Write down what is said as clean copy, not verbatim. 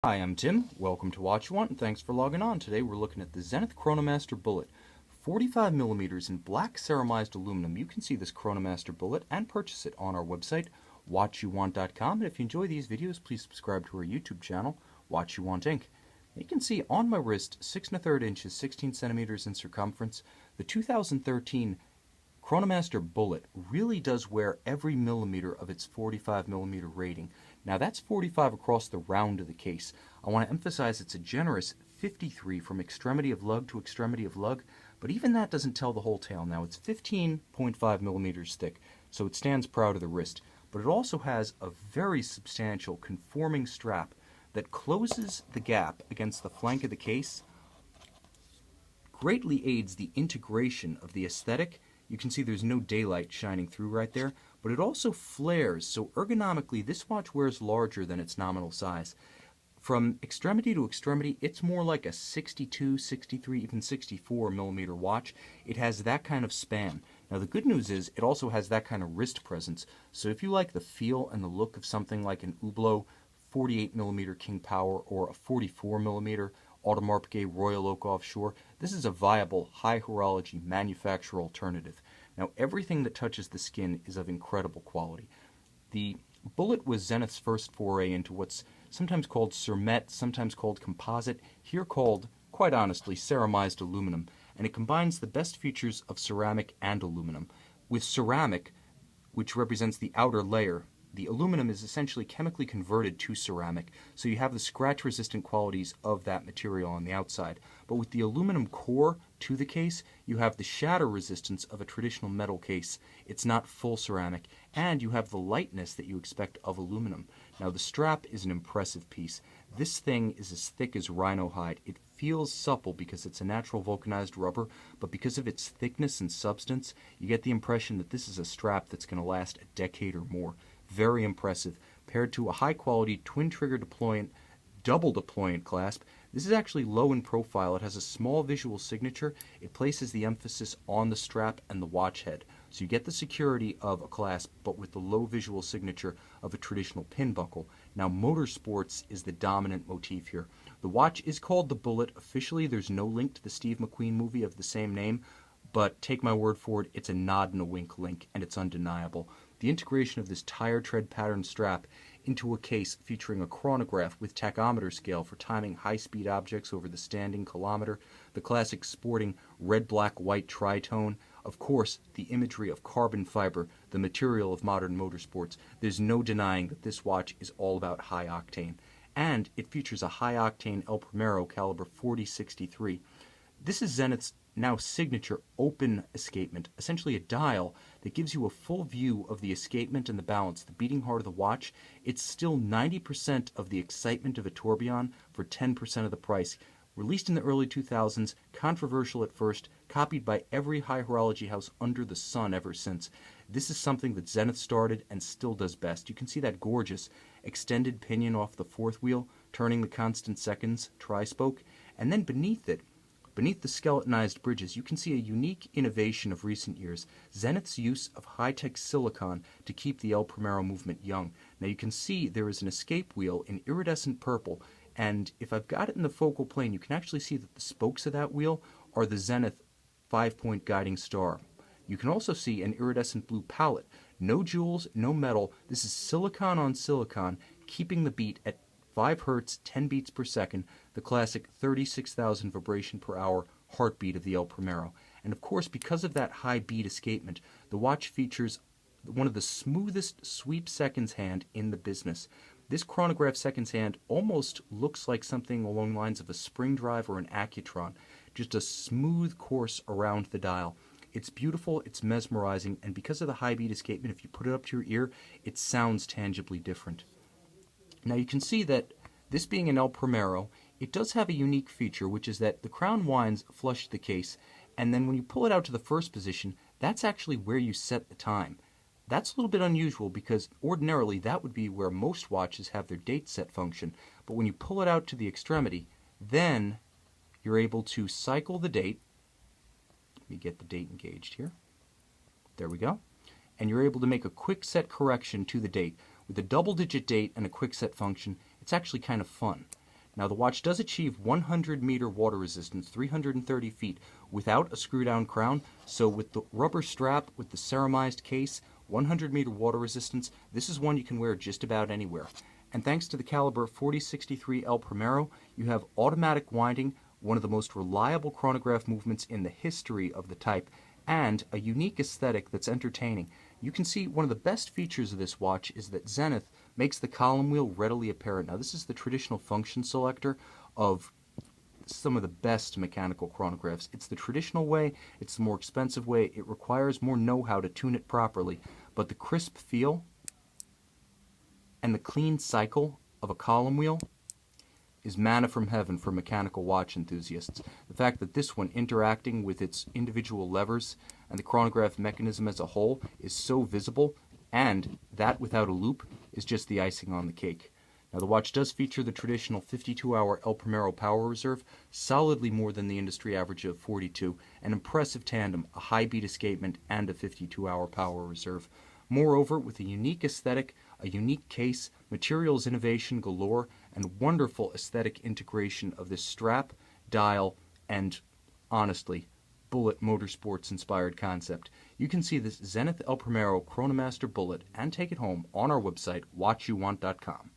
Hi, I'm Tim. Welcome to Watch You Want, and thanks for logging on. Today we're looking at the Zenith Chronomaster Bullit. 45 millimeters in black ceramized aluminum. You can see this Chronomaster Bullit and purchase it on our website, watchyouwant.com. And if you enjoy these videos, please subscribe to our YouTube channel, Watch You Want Inc. You can see on my wrist, 6 1/3 inches, 16 centimeters in circumference, the 2013 Chronomaster Bullit really does wear every millimeter of its 45 millimeter rating. Now that's 45 across the round of the case. I want to emphasize it's a generous 53 from extremity of lug to extremity of lug, but even that doesn't tell the whole tale. Now it's 15.5 millimeters thick, so it stands proud of the wrist, but it also has a very substantial conforming strap that closes the gap against the flank of the case, greatly aids the integration of the aesthetic. You can see there's no daylight shining through right there, but it also flares, so ergonomically this watch wears larger than its nominal size. From extremity to extremity, it's more like a 62, 63, even 64 millimeter watch. It has that kind of span. Now the good news is it also has that kind of wrist presence, so if you like the feel and the look of something like an Hublot 48 millimeter King Power or a 44 millimeter Audemars Royal Oak Offshore, this is a viable high horology manufacturer alternative. Now everything that touches the skin is of incredible quality. The Bullit was Zenith's first foray into what's sometimes called cermet, sometimes called composite, here called, quite honestly, ceramized aluminum, and it combines the best features of ceramic and aluminum. With ceramic, which represents the outer layer, the aluminum is essentially chemically converted to ceramic, so you have the scratch-resistant qualities of that material on the outside. But with the aluminum core to the case, you have the shatter resistance of a traditional metal case. It's not full ceramic, and you have the lightness that you expect of aluminum. Now the strap is an impressive piece. This thing is as thick as rhino hide. It feels supple because it's a natural vulcanized rubber, but because of its thickness and substance, you get the impression that this is a strap that's going to last a decade or more. Very impressive. Paired to a high-quality twin-trigger deployant, double deployant clasp, this is actually low in profile. It has a small visual signature. It places the emphasis on the strap and the watch head. So you get the security of a clasp, but with the low visual signature of a traditional pin buckle. Now motorsports is the dominant motif here. The watch is called the Bullit. Officially, there's no link to the Steve McQueen movie of the same name, but take my word for it, it's a nod and a wink link, and it's undeniable. The integration of this tire tread pattern strap into a case featuring a chronograph with tachometer scale for timing high-speed objects over the standing kilometer, the classic sporting red-black-white tritone, of course, the imagery of carbon fiber, the material of modern motorsports. There's no denying that this watch is all about high octane. And it features a high-octane El Primero caliber 4063. This is Zenith's now signature open escapement, essentially a dial that gives you a full view of the escapement and the balance, the beating heart of the watch. It's still 90% of the excitement of a tourbillon for 10% of the price. Released in the early 2000s, controversial at first, copied by every high horology house under the sun ever since. This is something that Zenith started and still does best. You can see that gorgeous extended pinion off the fourth wheel, turning the constant seconds tri-spoke, and then beneath it, beneath the skeletonized bridges, you can see a unique innovation of recent years, Zenith's use of high-tech silicon to keep the El Primero movement young. Now you can see there is an escape wheel in iridescent purple, and if I've got it in the focal plane, you can actually see that the spokes of that wheel are the Zenith 5-point guiding star. You can also see an iridescent blue palette. No jewels, no metal. This is silicon on silicon, keeping the beat at 5 Hz, 10 beats per second, the classic 36,000 vibration per hour heartbeat of the El Primero. And of course, because of that high beat escapement, the watch features one of the smoothest sweep seconds hand in the business. This chronograph seconds hand almost looks like something along the lines of a spring drive or an Accutron, just a smooth course around the dial. It's beautiful, it's mesmerizing, and because of the high beat escapement, if you put it up to your ear, it sounds tangibly different. Now you can see that this being an El Primero, it does have a unique feature, which is that the crown winds flush the case, and then when you pull it out to the first position, that's actually where you set the time. That's a little bit unusual because ordinarily that would be where most watches have their date set function, but when you pull it out to the extremity, then you're able to cycle the date. Let me get the date engaged here. There we go. And you're able to make a quick set correction to the date. With a double-digit date and a quick set function, it's actually kind of fun. Now the watch does achieve 100-meter water resistance, 330 feet, without a screw-down crown. So with the rubber strap, with the ceramized case, 100-meter water resistance, this is one you can wear just about anywhere. And thanks to the caliber 4063 El Primero, you have automatic winding, one of the most reliable chronograph movements in the history of the type, and a unique aesthetic that's entertaining. You can see one of the best features of this watch is that Zenith makes the column wheel readily apparent. Now this is the traditional function selector of some of the best mechanical chronographs. It's the traditional way, it's the more expensive way, it requires more know-how to tune it properly, but the crisp feel and the clean cycle of a column wheel is manna from heaven for mechanical watch enthusiasts. The fact that this one interacting with its individual levers and the chronograph mechanism as a whole is so visible, and that without a loop, is just the icing on the cake. Now the watch does feature the traditional 52-hour El Primero power reserve, solidly more than the industry average of 42, an impressive tandem, a high beat escapement, and a 52-hour power reserve. Moreover, with a unique aesthetic, a unique case, materials innovation galore, and wonderful aesthetic integration of this strap, dial, and, honestly, Bullit Motorsports-inspired concept. You can see this Zenith El Primero Chronomaster Bullit and take it home on our website, watchyouwant.com.